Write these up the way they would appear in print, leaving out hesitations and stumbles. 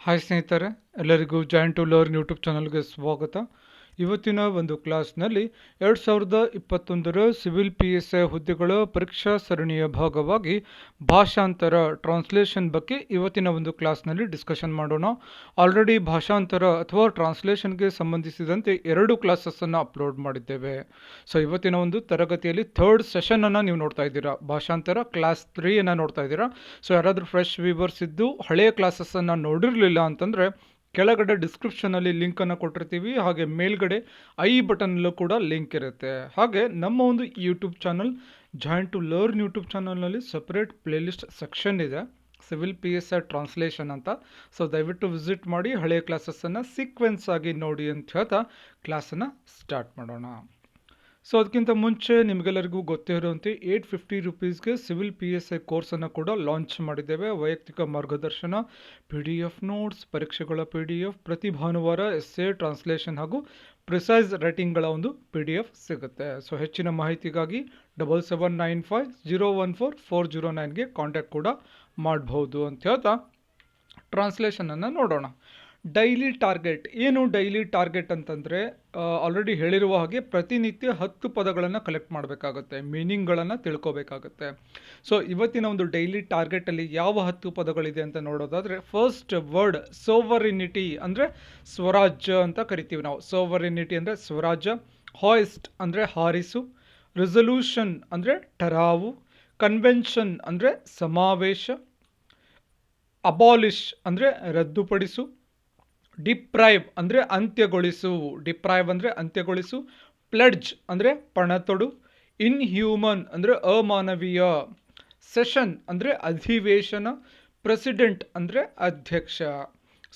Hi ಸ್ನೇಹಿತರೆ, ಎಲ್ಲರಿಗೂ join to learn YouTube ಚಾನಲ್ಗೆ ಸ್ವಾಗತ. ಇವತ್ತಿನ ಒಂದು ಕ್ಲಾಸ್ನಲ್ಲಿ 2021ರ ಸಿವಿಲ್ PSI ಹುದ್ದೆಗಳ ಪರೀಕ್ಷಾ ಸರಣಿಯ ಭಾಗವಾಗಿ ಭಾಷಾಂತರ ಟ್ರಾನ್ಸ್ಲೇಷನ್ ಬಗ್ಗೆ ಇವತ್ತಿನ ಒಂದು ಕ್ಲಾಸ್ನಲ್ಲಿ ಡಿಸ್ಕಷನ್ ಮಾಡೋಣ. ಆಲ್ರೆಡಿ ಭಾಷಾಂತರ ಅಥವಾ ಟ್ರಾನ್ಸ್ಲೇಷನ್ಗೆ ಸಂಬಂಧಿಸಿದಂತೆ 2 ಕ್ಲಾಸಸ್ಸನ್ನು ಅಪ್ಲೋಡ್ ಮಾಡಿದ್ದೇವೆ. ಸೊ ಇವತ್ತಿನ ಒಂದು ತರಗತಿಯಲ್ಲಿ 3rd ಸೆಷನನ್ನು ನೀವು ನೋಡ್ತಾ ಇದ್ದೀರಾ. ಭಾಷಾಂತರ ಕ್ಲಾಸ್ 3 ನೋಡ್ತಾ ಇದ್ದೀರಾ. ಸೊ ಯಾರಾದರೂ ಫ್ರೆಶ್ ವ್ಯೂವರ್ಸ್ ಇದ್ದು ಹಳೆಯ ಕ್ಲಾಸಸ್ಸನ್ನು ನೋಡಿರಲಿಲ್ಲ ಅಂತಂದರೆ ಕೆಳಗಡೆ ಡಿಸ್ಕ್ರಿಪ್ಷನಲ್ಲಿ ಲಿಂಕನ್ನು ಕೊಟ್ಟಿರ್ತೀವಿ. ಹಾಗೆ ಮೇಲ್ಗಡೆ ಐ ಬಟನ್ನಲ್ಲೂ ಕೂಡ ಲಿಂಕ್ ಇರುತ್ತೆ. ಹಾಗೆ ನಮ್ಮ ಒಂದು YouTube channel join to learn YouTube ಚಾನಲ್ನಲ್ಲಿ ಸಪ್ರೇಟ್ ಪ್ಲೇಲಿಸ್ಟ್ ಸೆಕ್ಷನ್ ಇದೆ, ಸಿವಿಲ್ PSI ಟ್ರಾನ್ಸ್ಲೇಷನ್ ಅಂತ. ಸೊ ದಯವಿಟ್ಟು ವಿಸಿಟ್ ಮಾಡಿ, ಹಳೆಯ ಕ್ಲಾಸಸ್ಸನ್ನು ಸೀಕ್ವೆನ್ಸ್ ಆಗಿ ನೋಡಿ ಅಂತ ಹೇಳ್ತಾ ಕ್ಲಾಸನ್ನು ಸ್ಟಾರ್ಟ್ ಮಾಡೋಣ. ಸೊ ಅದಕ್ಕಿಂತ ಮುಂಚೆ ನಿಮಗೆಲ್ಲರಿಗೂ ಗೊತ್ತೇ ಇರುವಂತೆ 850 ರುಪೀಸ್ಗೆ ಸಿವಿಲ್ PSI ಕೋರ್ಸನ್ನು ಕೂಡ ಲಾಂಚ್ ಮಾಡಿದ್ದೇವೆ. ವೈಯಕ್ತಿಕ ಮಾರ್ಗದರ್ಶನ, PDF ನೋಟ್ಸ್, ಪರೀಕ್ಷೆಗಳ PDF, ಪ್ರತಿ ಭಾನುವಾರ ಎಸ್ಸೆ, ಟ್ರಾನ್ಸ್ಲೇಷನ್ ಹಾಗೂ ಪ್ರಿಸೈಸ್ ರೈಟಿಂಗ್ಗಳ ಒಂದು PDF ಸಿಗುತ್ತೆ. ಸೊ ಹೆಚ್ಚಿನ ಮಾಹಿತಿಗಾಗಿ 7795014409ಗೆ ಕಾಂಟ್ಯಾಕ್ಟ್ ಕೂಡ ಮಾಡಬಹುದು ಅಂತ ಹೇಳ್ತಾ ಟ್ರಾನ್ಸ್ಲೇಷನನ್ನು ನೋಡೋಣ. ಡೈಲಿ ಟಾರ್ಗೆಟ್ ಏನು? ಡೈಲಿ ಟಾರ್ಗೆಟ್ ಅಂತಂದರೆ ಆಲ್ರೆಡಿ ಹೇಳಿರುವ ಹಾಗೆ ಪ್ರತಿನಿತ್ಯ 10 ಪದಗಳನ್ನು ಕಲೆಕ್ಟ್ ಮಾಡಬೇಕಾಗುತ್ತೆ, ಮೀನಿಂಗ್ಗಳನ್ನು ತಿಳ್ಕೊಬೇಕಾಗುತ್ತೆ. ಸೊ ಇವತ್ತಿನ ಒಂದು ಡೈಲಿ ಟಾರ್ಗೆಟಲ್ಲಿ ಯಾವ 10 ಪದಗಳಿದೆ ಅಂತ ನೋಡೋದಾದರೆ, ಫಸ್ಟ್ ವರ್ಡ್ ಸೋವರಿನಿಟಿ ಅಂದರೆ ಸ್ವರಾಜ್ಯ ಅಂತ ಕರಿತೀವಿ ನಾವು. ಸೋವರಿನಿಟಿ ಅಂದರೆ ಸ್ವರಾಜ್ಯ. ಹಾಯಿಸ್ಟ್ ಅಂದರೆ ಹಾರಿಸು. ರೆಸೊಲ್ಯೂಷನ್ ಅಂದರೆ ಠರಾವು. ಕನ್ವೆನ್ಷನ್ ಅಂದರೆ ಸಮಾವೇಶ. ಅಬಾಲಿಷ್ ಅಂದರೆ ರದ್ದುಪಡಿಸು. ಡಿಪ್ರೈವ್ ಅಂದರೆ ಅಂತ್ಯಗೊಳಿಸು. ಡಿಪ್ರೈವ್ ಅಂದರೆ ಅಂತ್ಯಗೊಳಿಸು. ಪ್ಲೆಡ್ಜ್ ಅಂದರೆ ಪಣತೊಡು. ಇನ್ಹ್ಯೂಮನ್ ಅಂದರೆ ಅಮಾನವೀಯ. ಸೆಷನ್ ಅಂದರೆ ಅಧಿವೇಶನ. ಪ್ರೆಸಿಡೆಂಟ್ ಅಂದರೆ ಅಧ್ಯಕ್ಷ.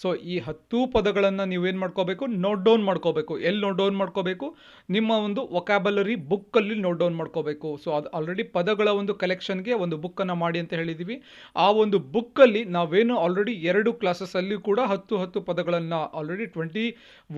ಸೊ ಈ 10 ಪದಗಳನ್ನು ನೀವೇನು ಮಾಡ್ಕೋಬೇಕು? ನೋಟ್ ಡೌನ್ ಮಾಡ್ಕೋಬೇಕು. ಎಲ್ಲಿ ನೋಟ್ ಡೌನ್ ಮಾಡ್ಕೋಬೇಕು? ನಿಮ್ಮ ಒಂದು ವೊಕ್ಯಾಬುಲರಿ ಬುಕ್ಕಲ್ಲಿ ನೋಟ್ ಡೌನ್ ಮಾಡ್ಕೋಬೇಕು. ಸೊ ಅದು ಆಲ್ರೆಡಿ ಪದಗಳ ಒಂದು ಕಲೆಕ್ಷನ್ಗೆ ಒಂದು ಬುಕ್ಕನ್ನು ಮಾಡಿ ಅಂತ ಹೇಳಿದ್ದೀವಿ. ಆ ಒಂದು ಬುಕ್ಕಲ್ಲಿ ನಾವೇನು ಆಲ್ರೆಡಿ 2 ಕ್ಲಾಸಸ್ಸಲ್ಲಿ ಕೂಡ 10 ಪದಗಳನ್ನು ಆಲ್ರೆಡಿ 20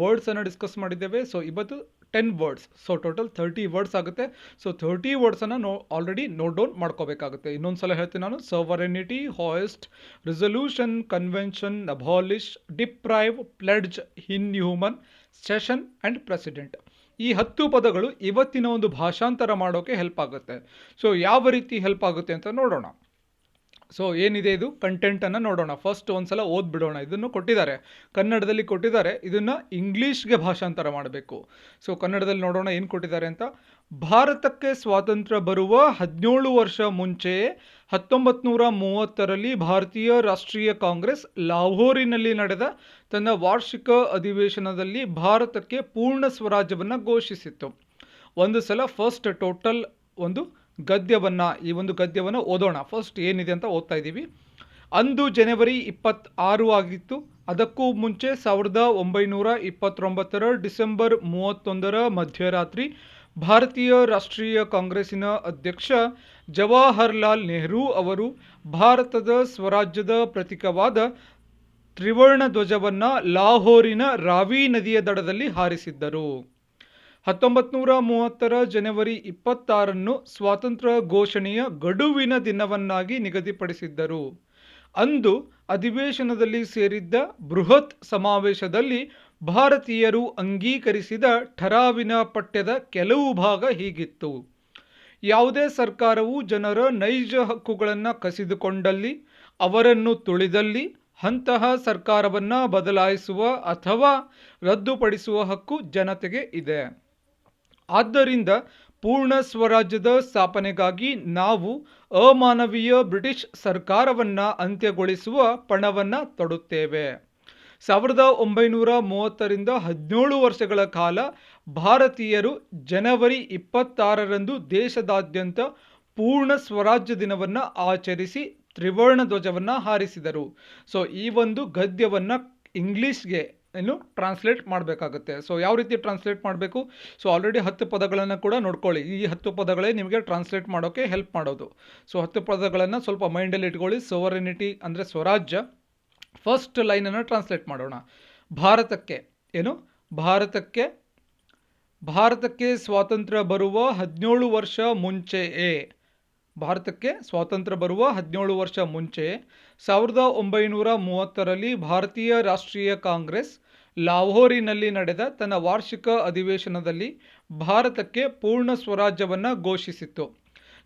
ವರ್ಡ್ಸನ್ನು ಡಿಸ್ಕಸ್ ಮಾಡಿದ್ದೇವೆ. ಸೊ ಇವತ್ತು 10 ವರ್ಡ್ಸ್. ಸೊ ಟೋಟಲ್ 30 ವರ್ಡ್ಸ್ ಆಗುತ್ತೆ. ಸೊ 30 ವರ್ಡ್ಸನ್ನು ಆಲ್ರೆಡಿ ನೋಟ್ ಡೌನ್ ಮಾಡ್ಕೋಬೇಕಾಗುತ್ತೆ. ಇನ್ನೊಂದು ಸಲ ಹೇಳ್ತೀನಿ ನಾನು. Sovereignty, hoist, resolution, convention, abolish, deprive, pledge, inhuman, session and president. ಈ 10 ಪದಗಳು ಇವತ್ತಿನ ಒಂದು ಭಾಷಾಂತರ ಮಾಡೋಕ್ಕೆ ಹೆಲ್ಪ್ ಆಗುತ್ತೆ. ಸೊ ಯಾವ ರೀತಿ ಹೆಲ್ಪ್ ಆಗುತ್ತೆ ಅಂತ ನೋಡೋಣ. ಸೊ ಏನಿದೆ ಇದು ಕಂಟೆಂಟನ್ನು ನೋಡೋಣ. ಫಸ್ಟ್ ಒಂದ್ಸಲ ಓದ್ಬಿಡೋಣ. ಇದನ್ನು ಕೊಟ್ಟಿದ್ದಾರೆ, ಕನ್ನಡದಲ್ಲಿ ಕೊಟ್ಟಿದ್ದಾರೆ. ಇದನ್ನು ಇಂಗ್ಲೀಷ್ಗೆ ಭಾಷಾಂತರ ಮಾಡಬೇಕು. ಸೊ ಕನ್ನಡದಲ್ಲಿ ನೋಡೋಣ ಏನು ಕೊಟ್ಟಿದ್ದಾರೆ ಅಂತ. ಭಾರತಕ್ಕೆ ಸ್ವಾತಂತ್ರ್ಯ ಬರುವ 17 ವರ್ಷ ಮುಂಚೆಯೇ 1930ರಲ್ಲಿ ಭಾರತೀಯ ರಾಷ್ಟ್ರೀಯ ಕಾಂಗ್ರೆಸ್ ಲಾಹೋರಿನಲ್ಲಿ ನಡೆದ ತನ್ನ ವಾರ್ಷಿಕ ಅಧಿವೇಶನದಲ್ಲಿ ಭಾರತಕ್ಕೆ ಪೂರ್ಣ ಸ್ವರಾಜ್ಯವನ್ನು ಘೋಷಿಸಿತ್ತು. ಒಂದು ಸಲ ಫಸ್ಟ್ ಟೋಟಲ್ ಒಂದು ಗದ್ಯವನ್ನು, ಈ ಒಂದು ಗದ್ಯವನ್ನು ಓದೋಣ. ಫಸ್ಟ್ ಏನಿದೆ ಅಂತ ಓದ್ತಾ ಇದ್ದೀವಿ. ಅಂದು ಜನವರಿ 26 ಆಗಿತ್ತು. ಅದಕ್ಕೂ ಮುಂಚೆ 1929ರ ಡಿಸೆಂಬರ್ 31ರ ಮಧ್ಯರಾತ್ರಿ ಭಾರತೀಯ ರಾಷ್ಟ್ರೀಯ ಕಾಂಗ್ರೆಸ್ಸಿನ ಅಧ್ಯಕ್ಷ ಜವಾಹರ್ಲಾಲ್ ನೆಹರು ಅವರು ಭಾರತದ ಸ್ವರಾಜ್ಯದ ಪ್ರತೀಕವಾದ ತ್ರಿವರ್ಣ ಧ್ವಜವನ್ನು ಲಾಹೋರಿನ ರಾವಿ ನದಿಯ ದಡದಲ್ಲಿ ಹಾರಿಸಿದ್ದರು. 1930ರ ಜನವರಿ 26ನ್ನು ಸ್ವಾತಂತ್ರ್ಯ ಘೋಷಣೆಯ ಗಡುವಿನ ದಿನವನ್ನಾಗಿ ನಿಗದಿಪಡಿಸಿದ್ದರು. ಅಂದು ಅಧಿವೇಶನದಲ್ಲಿ ಸೇರಿದ್ದ ಬೃಹತ್ ಸಮಾವೇಶದಲ್ಲಿ ಭಾರತೀಯರು ಅಂಗೀಕರಿಸಿದ ಠರಾವಿನ ಪಠ್ಯದ ಕೆಲವು ಭಾಗ ಹೀಗಿತ್ತು. ಯಾವುದೇ ಸರ್ಕಾರವು ಜನರ ನೈಜ ಹಕ್ಕುಗಳನ್ನು ಕಸಿದುಕೊಂಡಲ್ಲಿ, ಅವರನ್ನು ತುಳಿದಲ್ಲಿ ಅಂತಹ ಸರ್ಕಾರವನ್ನು ಬದಲಾಯಿಸುವ ಅಥವಾ ರದ್ದುಪಡಿಸುವ ಹಕ್ಕು ಜನತೆಗೆ ಇದೆ. ಆದ್ದರಿಂದ ಪೂರ್ಣ ಸ್ವರಾಜ್ಯದ ಸ್ಥಾಪನೆಗಾಗಿ ನಾವು ಅಮಾನವೀಯ ಬ್ರಿಟಿಷ್ ಸರ್ಕಾರವನ್ನು ಅಂತ್ಯಗೊಳಿಸುವ ಪಣವನ್ನು ತೊಡುತ್ತೇವೆ. 1930ರಿಂದ 17 ವರ್ಷಗಳ ಕಾಲ ಭಾರತೀಯರು ಜನವರಿ 26ರಂದು ದೇಶದಾದ್ಯಂತ ಪೂರ್ಣ ಸ್ವರಾಜ್ಯ ದಿನವನ್ನು ಆಚರಿಸಿ ತ್ರಿವರ್ಣ ಧ್ವಜವನ್ನು ಹಾರಿಸಿದರು. ಸೊ ಈ ಒಂದು ಗದ್ಯವನ್ನು ಇಂಗ್ಲೀಷ್ಗೆ ಟ್ರಾನ್ಸ್ಲೇಟ್ ಮಾಡಬೇಕಾಗುತ್ತೆ. ಸೊ ಯಾವ ರೀತಿ ಟ್ರಾನ್ಸ್ಲೇಟ್ ಮಾಡಬೇಕು? ಸೊ ಆಲ್ರೆಡಿ 10 ಪದಗಳನ್ನು ಕೂಡ ನೋಡ್ಕೊಳ್ಳಿ. ಈ 10 ಪದಗಳೇ ನಿಮಗೆ ಟ್ರಾನ್ಸ್ಲೇಟ್ ಮಾಡೋಕ್ಕೆ ಹೆಲ್ಪ್ ಮಾಡೋದು. ಸೊ 10 ಪದಗಳನ್ನು ಸ್ವಲ್ಪ ಮೈಂಡಲ್ಲಿ ಇಟ್ಕೊಳ್ಳಿ. ಸೋವರೆನಿಟಿ ಅಂದರೆ ಸ್ವರಾಜ್ಯ. ಫಸ್ಟ್ ಲೈನನ್ನು ಟ್ರಾನ್ಸ್ಲೇಟ್ ಮಾಡೋಣ. ಭಾರತಕ್ಕೆ ಏನು? ಭಾರತಕ್ಕೆ ಸ್ವಾತಂತ್ರ್ಯ ಬರುವ 17 ವರ್ಷ ಮುಂಚೆಯೇ, ಭಾರತಕ್ಕೆ ಸ್ವಾತಂತ್ರ್ಯ ಬರುವ 17 ವರ್ಷ ಮುಂಚೆ 1930ರಲ್ಲಿ ಭಾರತೀಯ ರಾಷ್ಟ್ರೀಯ ಕಾಂಗ್ರೆಸ್ ಲಾಹೋರಿನಲ್ಲಿ ನಡೆದ ತನ್ನ ವಾರ್ಷಿಕ ಅಧಿವೇಶನದಲ್ಲಿ ಭಾರತಕ್ಕೆ ಪೂರ್ಣ ಸ್ವರಾಜ್ಯವನ್ನು ಘೋಷಿಸಿತ್ತು.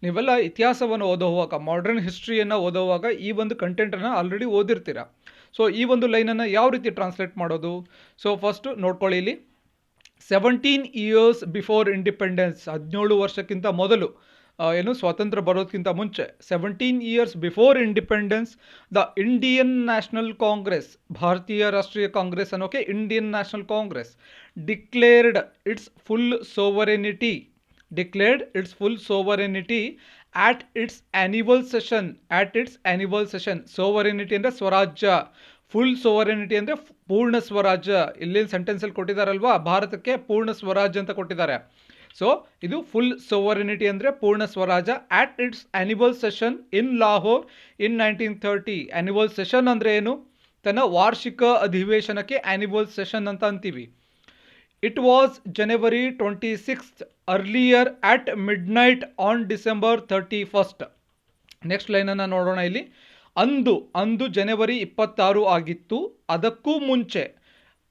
ನೀವೆಲ್ಲ ಇತಿಹಾಸವನ್ನು ಓದುವಾಗ, ಮಾಡರ್ನ್ ಹಿಸ್ಟ್ರಿಯನ್ನು ಓದುವಾಗ ಈ ಒಂದು ಕಂಟೆಂಟನ್ನು ಆಲ್ರೆಡಿ ಓದಿರ್ತೀರ. ಸೊ ಈ ಒಂದು ಲೈನನ್ನು ಯಾವ ರೀತಿ ಟ್ರಾನ್ಸ್ಲೇಟ್ ಮಾಡೋದು? ಸೊ ಫಸ್ಟ್ ನೋಡ್ಕೊಳ್ಳಿ ಇಲ್ಲಿ, 17 years ಬಿಫೋರ್ ಇಂಡಿಪೆಂಡೆನ್ಸ್, 17 ವರ್ಷಕ್ಕಿಂತ ಮೊದಲು, ಏನು ಸ್ವಾತಂತ್ರ್ಯ ಬರೋದಕ್ಕಿಂತ ಮುಂಚೆ, 17 years before independence, the Indian National Congress, ಭಾರತೀಯ ರಾಷ್ಟ್ರೀಯ ಕಾಂಗ್ರೆಸ್ ಅನ್ನೋಕೆ Indian National Congress, declared its full sovereignty at its annual session. Sovereignty ಅಂದರೆ ಸ್ವರಾಜ್ಯ, ಫುಲ್ ಸೋವರೆನಿಟಿ ಅಂದರೆ ಪೂರ್ಣ ಸ್ವರಾಜ್ಯ. ಇಲ್ಲೇನು ಸೆಂಟೆನ್ಸಲ್ಲಿ ಕೊಟ್ಟಿದ್ದಾರಲ್ವಾ, ಭಾರತಕ್ಕೆ ಪೂರ್ಣ ಸ್ವರಾಜ್ಯ ಅಂತ ಕೊಟ್ಟಿದ್ದಾರೆ. ಸೊ ಇದು ಫುಲ್ ಸೋವರೆನಿಟಿ ಅಂದರೆ ಪೂರ್ಣ ಸ್ವರಾಜ್ಯ. At its annual session in Lahore in 1930. Annual session ಅಂದರೆ ಏನು? ತನ್ನ ವಾರ್ಷಿಕ ಅಧಿವೇಶನಕ್ಕೆ ಆ್ಯನ್ಯುವಲ್ ಸೆಷನ್ ಅಂತ ಅಂತೀವಿ. It was January 26th, earlier at midnight on December 31st. Next ಲೈನನ್ನು ನೋಡೋಣ ಇಲ್ಲಿ. ಅಂದು ಜನವರಿ 26 ಆಗಿತ್ತು. ಅದಕ್ಕೂ ಮುಂಚೆ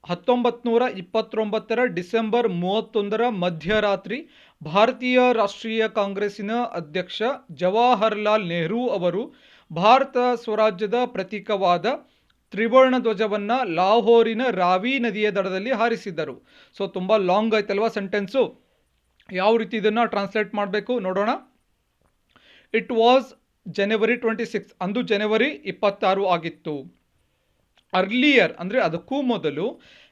1929 ಡಿಸೆಂಬರ್ 31 ಮಧ್ಯರಾತ್ರಿ ಭಾರತೀಯ ರಾಷ್ಟ್ರೀಯ ಕಾಂಗ್ರೆಸ್ಸಿನ ಅಧ್ಯಕ್ಷ ಜವಾಹರ್ಲಾಲ್ ನೆಹರು ಅವರು ಭಾರತ ಸ್ವರಾಜ್ಯದ ಪ್ರತೀಕವಾದ ತ್ರಿವರ್ಣ ಧ್ವಜವನ್ನು ಲಾಹೋರಿನ ರಾವಿ ನದಿಯ ದಡದಲ್ಲಿ ಹಾರಿಸಿದ್ದರು. ಸೊ ತುಂಬ ಲಾಂಗ್ ಆಯ್ತಲ್ವಾ ಸೆಂಟೆನ್ಸು. ಯಾವ ರೀತಿ ಇದನ್ನು ಟ್ರಾನ್ಸ್ಲೇಟ್ ಮಾಡಬೇಕು ನೋಡೋಣ. ಇಟ್ ವಾಸ್ January 26, ಅಂದು ಜನವರಿ 26 ಆಗಿತ್ತು. ಅರ್ಲಿಯರ್ ಅಂದರೆ ಅದಕ್ಕೂ ಮೊದಲು,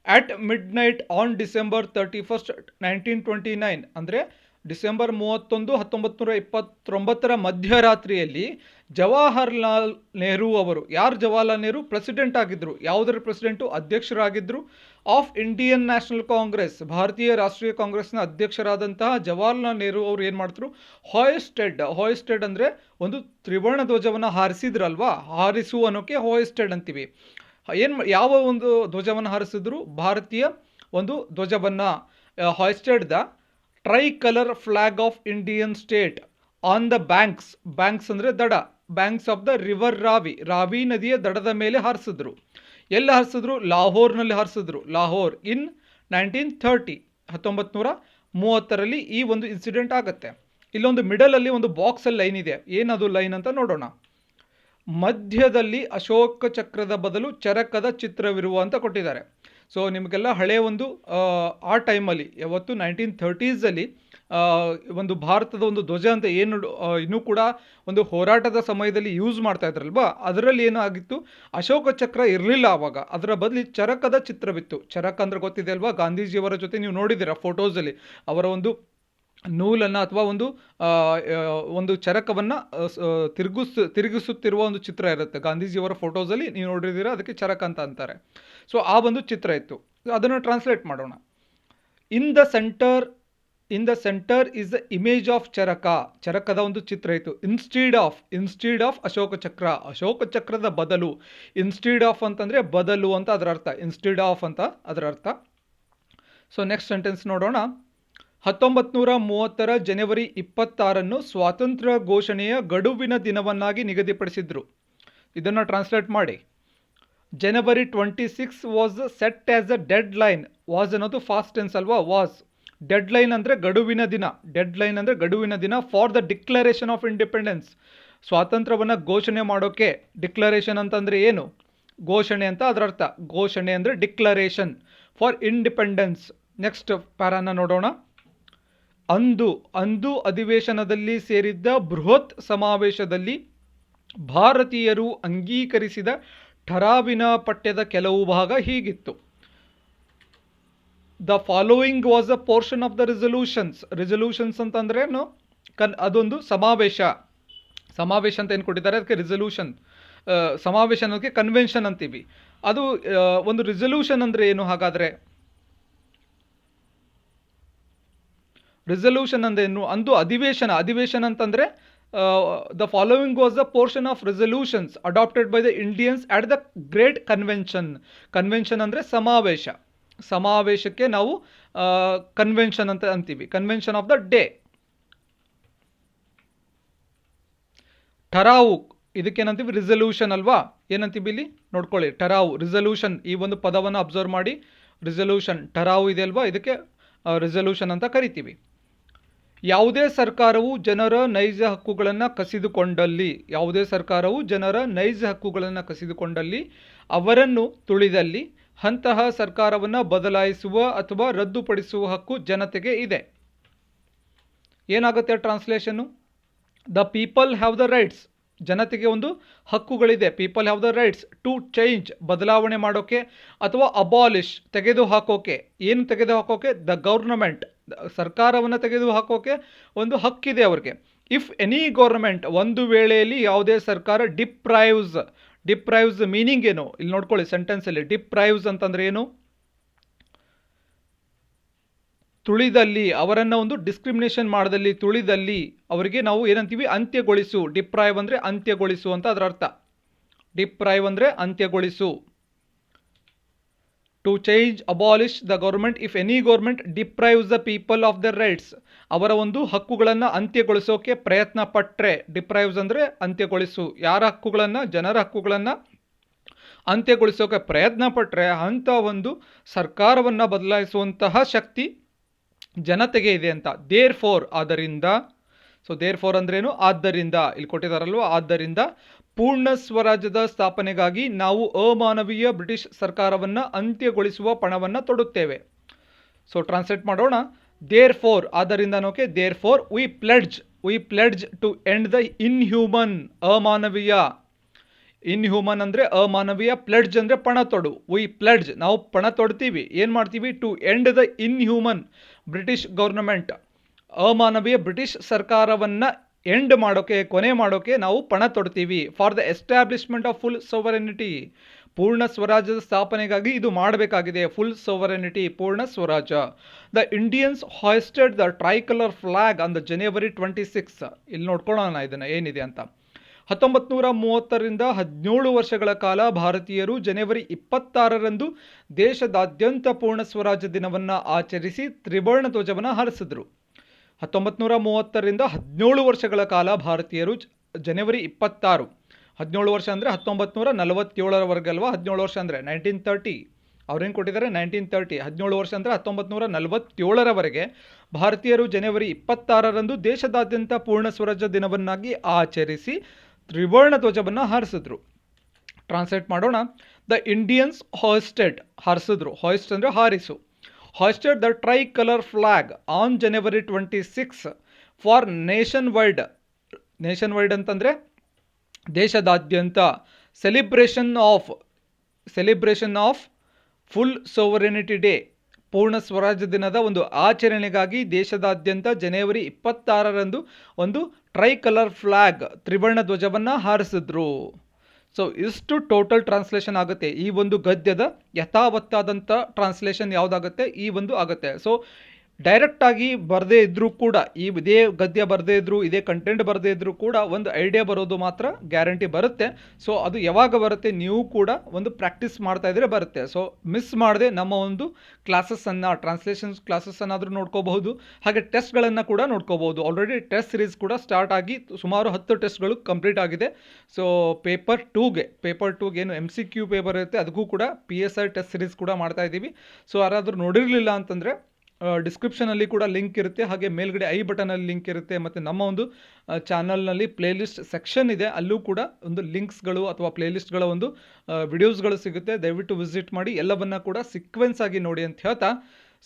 at mid night on December 31st, 1929 ಅಂದರೆ ಡಿಸೆಂಬರ್ 31, 1929 ಮಧ್ಯರಾತ್ರಿಯಲ್ಲಿ ಜವಾಹರ್ಲಾಲ್ ನೆಹರು ಅವರು, ಯಾರು ಜವಾಹರ್ಲಾಲ್ ನೆಹರು? ಪ್ರೆಸಿಡೆಂಟ್ ಆಗಿದ್ದರು. ಯಾವುದರ ಪ್ರೆಸಿಡೆಂಟು? ಅಧ್ಯಕ್ಷರಾಗಿದ್ದರು. ಆಫ್ ಇಂಡಿಯನ್ ನ್ಯಾಷನಲ್ ಕಾಂಗ್ರೆಸ್, ಭಾರತೀಯ ರಾಷ್ಟ್ರೀಯ ಕಾಂಗ್ರೆಸ್ನ ಅಧ್ಯಕ್ಷರಾದಂತಹ ಜವಾಹರ್ಲಾಲ್ ನೆಹರು ಅವರು ಏನು ಮಾಡ್ತಾರೆ? ಹಾಯಿಸ್ಟೆಡ್ ಅಂದರೆ ಒಂದು ತ್ರಿವರ್ಣ ಧ್ವಜವನ್ನು ಹಾರಿಸಿದ್ರಲ್ವಾ, ಹಾರಿಸು ಅನ್ನೋಕ್ಕೆ ಹಾಯಿಸ್ಟೆಡ್ ಅಂತೀವಿ. ಯಾವ ಒಂದು ಧ್ವಜವನ್ನು ಹಾರಿಸಿದ್ರು? ಭಾರತೀಯ ಒಂದು ಧ್ವಜವನ್ನು. Hoisted the tricolour flag of Indian state on the banks ಅಂದರೆ ದಡ, banks of the river Ravi ನದಿಯ ದಡದ ಮೇಲೆ ಹಾರಿಸಿದ್ರು. ಎಲ್ಲಿ ಹಾರಿಸಿದ್ರು? ಲಾಹೋರ್ನಲ್ಲಿ ಹಾರಿಸಿದ್ರು. ಲಾಹೋರ್ ಇನ್ 1930, 1930ರಲ್ಲಿ ಈ ಒಂದು ಇನ್ಸಿಡೆಂಟ್ ಆಗುತ್ತೆ. ಇಲ್ಲೊಂದು ಮಿಡಲಲ್ಲಿ ಒಂದು ಬಾಕ್ಸಲ್ಲಿ ಲೈನ್ ಇದೆ. ಏನದು ಲೈನ್ ಅಂತ ನೋಡೋಣ. ಮಧ್ಯದಲ್ಲಿ ಅಶೋಕ ಚಕ್ರದ ಬದಲು ಚರಕದ ಚಿತ್ರವಿರುವ ಅಂತ ಕೊಟ್ಟಿದ್ದಾರೆ. ಸೊ ನಿಮಗೆಲ್ಲ ಹಳೆಯ ಒಂದು ಆ ಟೈಮಲ್ಲಿ, ಯಾವತ್ತು 1930s ಒಂದು ಭಾರತದ ಒಂದು ಧ್ವಜ ಅಂತ ಏನು ಇನ್ನೂ ಕೂಡ ಒಂದು ಹೋರಾಟದ ಸಮಯದಲ್ಲಿ ಯೂಸ್ ಮಾಡ್ತಾ ಇದ್ರಲ್ವಾ, ಅದರಲ್ಲಿ ಏನಾಗಿತ್ತು? ಅಶೋಕ ಚಕ್ರ ಇರಲಿಲ್ಲ ಆವಾಗ, ಅದರ ಬದಲು ಚರಕದ ಚಿತ್ರವಿತ್ತು. ಚರಕ ಅಂದ್ರೆ ಗೊತ್ತಿದೆ ಅಲ್ವಾ, ಗಾಂಧೀಜಿಯವರ ಜೊತೆ ನೀವು ನೋಡಿದ್ದೀರಾ ಫೋಟೋಸಲ್ಲಿ, ಅವರ ಒಂದು ನೂಲನ್ನು ಅಥವಾ ಒಂದು ಚರಕವನ್ನು ತಿರುಗಿಸುತ್ತಿರುವ ಒಂದು ಚಿತ್ರ ಇರುತ್ತೆ ಗಾಂಧೀಜಿಯವರ ಫೋಟೋಸಲ್ಲಿ, ನೀವು ನೋಡಿದ್ದೀರಾ, ಅದಕ್ಕೆ ಚರಕ ಅಂತ ಅಂತಾರೆ. ಸೊ ಆ ಒಂದು ಚಿತ್ರ ಇತ್ತು. ಅದನ್ನು ಟ್ರಾನ್ಸ್ಲೇಟ್ ಮಾಡೋಣ. In the centre is the image of ಚರಕದ ಒಂದು ಚಿತ್ರ ಇತ್ತು. ಇನ್ಸ್ಟೀಡ್ ಆಫ್ ಅಶೋಕ ಚಕ್ರದ ಬದಲು. ಇನ್ಸ್ಟೀಡ್ ಆಫ್ ಅಂತಂದರೆ ಬದಲು ಅಂತ ಅದರ ಅರ್ಥ, ಇನ್ಸ್ಟೀಡ್ ಆಫ್ ಅಂತ ಅದರ ಅರ್ಥ. ಸೊ ನೆಕ್ಸ್ಟ್ ಸೆಂಟೆನ್ಸ್ ನೋಡೋಣ. 1930 ಜನವರಿ 26 ಸ್ವಾತಂತ್ರ್ಯ ಘೋಷಣೆಯ ಗಡುವಿನ ದಿನವನ್ನಾಗಿ ನಿಗದಿಪಡಿಸಿದ್ರು. ಇದನ್ನು ಟ್ರಾನ್ಸ್ಲೇಟ್ ಮಾಡಿ. January 26 was set as a dead line. Was ಅನ್ನೋದು ಫಾಸ್ಟ್ ಟೆನ್ಸ್ ಅಲ್ವಾ, ವಾಸ್. ಡೆಡ್ ಲೈನ್ ಅಂದರೆ ಗಡುವಿನ ದಿನ. For the declaration of independence, ಸ್ವಾತಂತ್ರ್ಯವನ್ನು ಘೋಷಣೆ ಮಾಡೋಕ್ಕೆ. ಡಿಕ್ಲರೇಷನ್ ಅಂತಂದರೆ ಏನು? ಘೋಷಣೆ ಅಂತ ಅದರ ಅರ್ಥ. ಘೋಷಣೆ ಅಂದರೆ ಡಿಕ್ಲರೇಷನ್ ಫಾರ್ ಇಂಡಿಪೆಂಡೆನ್ಸ್. ನೆಕ್ಸ್ಟ್ ಪ್ಯಾರಾನ ನೋಡೋಣ. ಅಂದು ಅಧಿವೇಶನದಲ್ಲಿ ಸೇರಿದ್ದ ಬೃಹತ್ ಸಮಾವೇಶದಲ್ಲಿ ಭಾರತೀಯರು ಅಂಗೀಕರಿಸಿದ ಠರಾವಿನ ಪಠ್ಯದ ಕೆಲವು ಭಾಗ ಹೀಗಿತ್ತು. The following was a portion of the resolutions ಅಂತಂದ್ರೆ ಅದೊಂದು ಸಮಾವೇಶ ಅಂತ ಏನು ಕೊಟ್ಟಿದ್ದಾರೆ, ಅದಕ್ಕೆ ರಿಸಲ್ಯೂಷನ್. ಸಮಾವೇಶ ಅನ್ನೋದಕ್ಕೆ ಕನ್ವೆನ್ಷನ್ ಅಂತೀವಿ. ಅದು ಒಂದು ರಿಸಲ್ಯೂಷನ್ ಅಂದರೆ ಏನು ಹಾಗಾದರೆ? ರಿಸಲ್ಯೂಷನ್ ಅಂದ್ರೇನು? ಅಂದು ಅಧಿವೇಶನ ಅಂತಂದರೆ the following was the portion of resolutions adopted by the Indians at the great convention ಅಂದರೆ ಸಮಾವೇಶಕ್ಕೆ ನಾವು ಕನ್ವೆನ್ಷನ್ ಅಂತ ಅಂತೀವಿ. Convention of the day. ಠರಾವು ಇದಕ್ಕೇನಂತೀವಿ ರಿಸಲ್ಯೂಷನ್ ಅಲ್ವಾ, ಏನಂತೀವಿ ಇಲ್ಲಿ ನೋಡ್ಕೊಳ್ಳಿ, ಠರಾವು, ರಿಸಲ್ಯೂಷನ್, ಈ ಒಂದು ಪದವನ್ನು ಅಬ್ಸರ್ವ್ ಮಾಡಿ, ರಿಸಲ್ಯೂಷನ್ ಠರಾವು ಇದೆ ಅಲ್ವಾ, ಇದಕ್ಕೆ ರಿಸಲ್ಯೂಷನ್ ಅಂತ ಕರಿತೀವಿ. ಯಾವುದೇ ಸರ್ಕಾರವು ಜನರ ನೈಜ ಹಕ್ಕುಗಳನ್ನು ಕಸಿದುಕೊಂಡಲ್ಲಿ, ಯಾವುದೇ ಸರ್ಕಾರವು ಜನರ ನೈಜ ಹಕ್ಕುಗಳನ್ನು ಕಸಿದುಕೊಂಡಲ್ಲಿ, ಅವರನ್ನು ತುಳಿದಲ್ಲಿ ಅಂತಹ ಸರ್ಕಾರವನ್ನು ಬದಲಾಯಿಸುವ ಅಥವಾ ರದ್ದುಪಡಿಸುವ ಹಕ್ಕು ಜನತೆಗೆ ಇದೆ. ಏನಾಗುತ್ತೆ ಟ್ರಾನ್ಸ್ಲೇಷನ್ನು? The people have the rights, ಜನತೆಗೆ ಒಂದು ಹಕ್ಕುಗಳಿದೆ. People have the rights to change, ಬದಲಾವಣೆ ಮಾಡೋಕ್ಕೆ, ಅಥವಾ ಅಬಾಲಿಷ್, ತೆಗೆದು ಹಾಕೋಕೆ. ಏನು ತೆಗೆದು ಹಾಕೋಕೆ? ದ ಗೌರ್ನಮೆಂಟ್, ಸರ್ಕಾರವನ್ನು ತೆಗೆದು ಹಾಕೋಕೆ ಒಂದು ಹಕ್ಕಿದೆ ಅವ್ರಿಗೆ. ಇಫ್ ಎನಿ ಗೌರ್ಮೆಂಟ್, ಒಂದು ವೇಳೆಯಲ್ಲಿ ಯಾವುದೇ ಸರ್ಕಾರ ಡಿಪ್ರೈವ್ಸ್ ಮೀನಿಂಗ್ ಏನು ಇಲ್ಲಿ ನೋಡ್ಕೊಳ್ಳಿ ಸೆಂಟೆನ್ಸಲ್ಲಿ. ಡಿಪ್ರೈವ್ಸ್ ಅಂತಂದ್ರೆ ಏನು? ತುಳಿದಲ್ಲಿ, ಅವರನ್ನು ಒಂದು ಡಿಸ್ಕ್ರಿಮಿನೇಷನ್ ಮಾಡದಲ್ಲಿ, ತುಳಿದಲ್ಲಿ ಅವರಿಗೆ ನಾವು ಏನಂತೀವಿ? ಅಂತ್ಯಗೊಳಿಸು. ಡಿಪ್ರೈವ್ ಅಂದರೆ ಅಂತ್ಯಗೊಳಿಸು ಅಂತ ಅದರ ಅರ್ಥ. ಡಿಪ್ರೈವ್ ಅಂದರೆ ಅಂತ್ಯಗೊಳಿಸು. To change, abolish the government if any government deprives the people of the rights, ಅವರ ಒಂದು ಹಕ್ಕುಗಳನ್ನು ಅಂತ್ಯಗೊಳಿಸೋಕೆ ಪ್ರಯತ್ನ ಪಟ್ಟರೆ. ಡಿಪ್ರೈವ್ಸ್ ಅಂದರೆ ಅಂತ್ಯಗೊಳಿಸು. ಯಾರ ಹಕ್ಕುಗಳನ್ನು? ಜನರ ಹಕ್ಕುಗಳನ್ನು ಅಂತ್ಯಗೊಳಿಸೋಕೆ ಪ್ರಯತ್ನ ಪಟ್ಟರೆ ಅಂಥ ಒಂದು ಸರ್ಕಾರವನ್ನು ಬದಲಾಯಿಸುವಂತಹ ಶಕ್ತಿ ಜನತೆಗೆ ಇದೆ ಅಂತ. ದೇರ್ ಫೋರ್, ಆದ್ದರಿಂದ. ಸೊ ದೇರ್ ಫೋರ್ ಅಂದ್ರೇನು? ಆದ್ದರಿಂದ, ಇಲ್ಲಿ ಕೊಟ್ಟಿದ್ದಾರಲ್ವ, ಆದ್ದರಿಂದ ಪೂರ್ಣ ಸ್ವರಾಜ್ಯದ ಸ್ಥಾಪನೆಗಾಗಿ ನಾವು ಅಮಾನವೀಯ ಬ್ರಿಟಿಷ್ ಸರ್ಕಾರವನ್ನು ಅಂತ್ಯಗೊಳಿಸುವ ಪಣವನ್ನು ತೊಡುತ್ತೇವೆ. ಸೊ ಟ್ರಾನ್ಸ್ಲೇಟ್ ಮಾಡೋಣ. ದೇರ್ ಫೋರ್, ಆದ್ದರಿಂದ ಅನ್ನೋಕೆ therefore we pledge to end the inhuman, ಅಮಾನವೀಯ. ಇನ್ಹ್ಯೂಮನ್ ಅಂದರೆ ಅಮಾನವೀಯ, ಪ್ಲೆಡ್ಜ್ ಅಂದರೆ ಪಣ ತೊಡು. ವಿ ಪ್ಲೆಡ್ಜ್, ನಾವು ಪಣ ತೊಡ್ತೀವಿ. ಏನು ಮಾಡ್ತೀವಿ? To end the inhuman British government, ಅಮಾನವೀಯ ಬ್ರಿಟಿಷ್ ಸರ್ಕಾರವನ್ನು ಎಂಡ್ ಮಾಡೋಕೆ, ಕೊನೆ ಮಾಡೋಕೆ ನಾವು ಪಣ ತೊಡ್ತೀವಿ. For the establishment of full sovereignty, ಪೂರ್ಣ ಸ್ವರಾಜ್ಯದ ಸ್ಥಾಪನೆಗಾಗಿ ಇದು ಮಾಡಬೇಕಾಗಿದೆ. ಫುಲ್ ಸೋವರೆನಿಟಿ, ಪೂರ್ಣ ಸ್ವರಾಜ್ಯ. The Indians hoisted the tricolour flag on the January 26. ಇಲ್ಲಿ ನೋಡ್ಕೊಳ್ಳೋಣ ಇದನ್ನು ಏನಿದೆ ಅಂತ. 1930ರಿಂದ 17 ವರ್ಷಗಳ ಕಾಲ ಭಾರತೀಯರು ಜನವರಿ 26ರಂದು ದೇಶದಾದ್ಯಂತ ಪೂರ್ಣ ಸ್ವರಾಜ್ಯ ದಿನವನ್ನು ಆಚರಿಸಿ ತ್ರಿವರ್ಣ ಧ್ವಜವನ್ನು ಹಾರಿಸಿದ್ರು. 1930ರಿಂದ 17 ವರ್ಷಗಳ ಕಾಲ ಭಾರತೀಯರು ಜನವರಿ 26, 17 ವರ್ಷ ಅಂದರೆ 1947ರವರೆಗೆ ಅಲ್ವಾ. 17 ವರ್ಷ ಅಂದರೆ 1930, ಅವ್ರೇನು ಕೊಟ್ಟಿದ್ದಾರೆ 1930. 17 ವರ್ಷ ಅಂದರೆ 1947ರವರೆಗೆ ಭಾರತೀಯರು ಜನವರಿ 26ರಂದು ದೇಶದಾದ್ಯಂತ ಪೂರ್ಣ ಸ್ವರಾಜ್ಯ ದಿನವನ್ನಾಗಿ ಆಚರಿಸಿ ತ್ರಿವರ್ಣ ಧ್ವಜವನ್ನು ಹಾರಿಸಿದ್ರು. ಟ್ರಾನ್ಸ್ಲೇಟ್ ಮಾಡೋಣ. ದ ಇಂಡಿಯನ್ಸ್ ಹಾಯ್ಸ್ಟೆಡ್, ಹಾರಿಸಿದ್ರು. ಹಾಯ್ಸ್ಟ್ ಅಂದರೆ ಹಾರಿಸು. Hoisted the tricolour flag on January 26 for nationwide ಅಂತಂದರೆ ದೇಶದಾದ್ಯಂತ. Celebration of full sovereignty day, ಪೂರ್ಣ ಸ್ವರಾಜ್ಯ ದಿನದ ಒಂದು ಆಚರಣೆಗಾಗಿ ದೇಶದಾದ್ಯಂತ ಜನವರಿ 26ರಂದು ಒಂದು ಟ್ರೈ ಕಲರ್ ಫ್ಲಾಗ್, ತ್ರಿವರ್ಣ ಧ್ವಜವನ್ನು ಹಾರಿಸಿದ್ರು. ಸೊ ಇಷ್ಟು ಟೋಟಲ್ ಟ್ರಾನ್ಸ್ಲೇಷನ್ ಆಗುತ್ತೆ. ಈ ಒಂದು ಗದ್ಯದ ಯಥಾವತ್ತಾದಂಥ ಟ್ರಾನ್ಸ್ಲೇಷನ್ ಯಾವುದಾಗುತ್ತೆ? ಈ ಒಂದು ಆಗುತ್ತೆ. ಸೊ ಡೈರೆಕ್ಟಾಗಿ ಬರದೇ ಇದ್ದರೂ ಕೂಡ, ಇದೇ ಗದ್ಯ ಬರದೇ ಇದ್ದರೂ, ಇದೇ ಕಂಟೆಂಟ್ ಬರದೇ ಇದ್ದರೂ ಕೂಡ ಒಂದು ಐಡಿಯಾ ಬರೋದು ಮಾತ್ರ ಗ್ಯಾರಂಟಿ ಬರುತ್ತೆ. ಸೊ ಅದು ಯಾವಾಗ ಬರುತ್ತೆ? ನೀವು ಕೂಡ ಒಂದು ಪ್ರಾಕ್ಟೀಸ್ ಮಾಡ್ತಾ ಇದ್ರೆ ಬರುತ್ತೆ. ಸೊ ಮಿಸ್ ಮಾಡದೆ ನಮ್ಮ ಒಂದು ಕ್ಲಾಸಸ್ಸನ್ನು, ಟ್ರಾನ್ಸ್ಲೇಷನ್ ಕ್ಲಾಸಸ್ಸನ್ನಾದರೂ ನೋಡ್ಕೋಬಹುದು. ಹಾಗೆ ಟೆಸ್ಟ್ಗಳನ್ನು ಕೂಡ ನೋಡ್ಕೋಬಹುದು. ಆಲ್ರೆಡಿ ಟೆಸ್ಟ್ ಸಿರೀಸ್ ಕೂಡ ಸ್ಟಾರ್ಟ್ ಆಗಿ ಸುಮಾರು 10 ಟೆಸ್ಟ್ಗಳು ಕಂಪ್ಲೀಟ್ ಆಗಿದೆ. ಸೊ ಪೇಪರ್ 2ಗೆ ಏನು MCQ ಪೇಪರ್ ಇರುತ್ತೆ ಅದಕ್ಕೂ ಕೂಡ PSI ಟೆಸ್ಟ್ ಸಿರೀಸ್ ಕೂಡ ಮಾಡ್ತಾ ಇದ್ದೀವಿ. ಸೊ ಯಾರಾದರೂ ನೋಡಿರಲಿಲ್ಲ ಅಂತಂದರೆ ಡಿಸ್ಕ್ರಿಪ್ಷನಲ್ಲಿ ಕೂಡ ಲಿಂಕ್ ಇರುತ್ತೆ. ಹಾಗೆ ಮೇಲ್ಗಡೆ ಐ ಬಟನಲ್ಲಿ ಲಿಂಕ್ ಇರುತ್ತೆ. ಮತ್ತು ನಮ್ಮ ಒಂದು ಚಾನಲ್ನಲ್ಲಿ ಪ್ಲೇಲಿಸ್ಟ್ ಸೆಕ್ಷನ್ ಇದೆ, ಅಲ್ಲೂ ಕೂಡ ಒಂದು ಲಿಂಕ್ಸ್ಗಳು ಅಥವಾ ಪ್ಲೇಲಿಸ್ಟ್ಗಳ ಒಂದು ವಿಡಿಯೋಸ್ಗಳು ಸಿಗುತ್ತೆ. ದಯವಿಟ್ಟು ವಿಸಿಟ್ ಮಾಡಿ, ಎಲ್ಲವನ್ನ ಕೂಡ ಸೀಕ್ವೆನ್ಸ್ ಆಗಿ ನೋಡಿ ಅಂತ ಹೇಳ್ತಾ,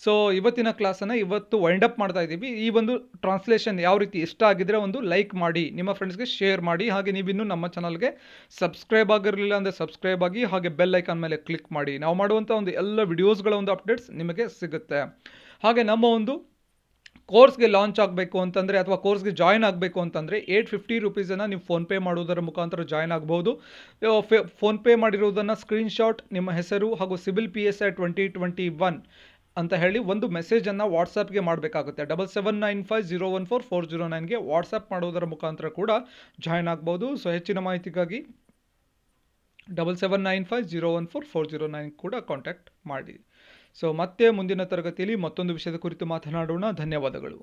ಸೊ ಇವತ್ತಿನ ಕ್ಲಾಸನ್ನು ಇವತ್ತು ವೈಂಡ್ ಅಪ್ ಮಾಡ್ತಾ ಇದ್ದೀವಿ. ಈ ಒಂದು ಟ್ರಾನ್ಸ್ಲೇಷನ್ ಯಾವ ರೀತಿ ಇಷ್ಟ ಆಗಿದ್ರೆ ಒಂದು ಲೈಕ್ ಮಾಡಿ, ನಿಮ್ಮ ಫ್ರೆಂಡ್ಸ್ಗೆ ಶೇರ್ ಮಾಡಿ. ಹಾಗೆ ನೀವಿನ್ನೂ ನಮ್ಮ ಚಾನಲ್ಗೆ ಸಬ್ಸ್ಕ್ರೈಬ್ ಆಗಿರಲಿಲ್ಲ ಅಂದರೆ ಸಬ್ಸ್ಕ್ರೈಬ್ ಆಗಿ, ಹಾಗೆ ಬೆಲ್ ಐಕಾನ್ ಮೇಲೆ ಕ್ಲಿಕ್ ಮಾಡಿ. ನಾವು ಮಾಡುವಂಥ ಒಂದು ಎಲ್ಲ ವಿಡಿಯೋಸ್ಗಳ ಒಂದು ಅಪ್ಡೇಟ್ಸ್ ನಿಮಗೆ ಸಿಗುತ್ತೆ. ಹಾಗೆ ನಮ್ಮ ಒಂದು ಕೋರ್ಸ್ಗೆ ಲಾಂಚ್ ಆಗಬೇಕು ಅಂತಂದರೆ ಅಥವಾ ಕೋರ್ಸ್ಗೆ ಜಾಯ್ನ್ ಆಗಬೇಕು ಅಂತಂದರೆ 850 ರುಪೀಸನ್ನು ನೀವು ಫೋನ್ಪೇ ಮಾಡೋದರ ಮುಖಾಂತರ ಜಾಯ್ನ್ ಆಗ್ಬೋದು. ಫೋನ್ಪೇ ಮಾಡಿರೋದನ್ನು ಸ್ಕ್ರೀನ್ಶಾಟ್, ನಿಮ್ಮ ಹೆಸರು ಹಾಗೂ ಸಿಬಿಲ್ PSI 2021 ಅಂತ ಹೇಳಿ ಒಂದು ಮೆಸೇಜನ್ನು ವಾಟ್ಸಪ್ಗೆ ಮಾಡಬೇಕಾಗುತ್ತೆ. 7795014409ಗೆ ವಾಟ್ಸಪ್ ಮಾಡೋದರ ಮುಖಾಂತರ ಕೂಡ ಜಾಯ್ನ್ ಆಗ್ಬೋದು. ಸೊ ಹೆಚ್ಚಿನ ಮಾಹಿತಿಗಾಗಿ 7795014409 ಕೂಡ ಕಾಂಟ್ಯಾಕ್ಟ್ ಮಾಡಿ. ಸೊ ಮತ್ತೆ ಮುಂದಿನ ತರಗತಿಯಲ್ಲಿ ಮತ್ತೊಂದು ವಿಷಯದ ಕುರಿತು ಮಾತನಾಡೋಣ. ಧನ್ಯವಾದಗಳು.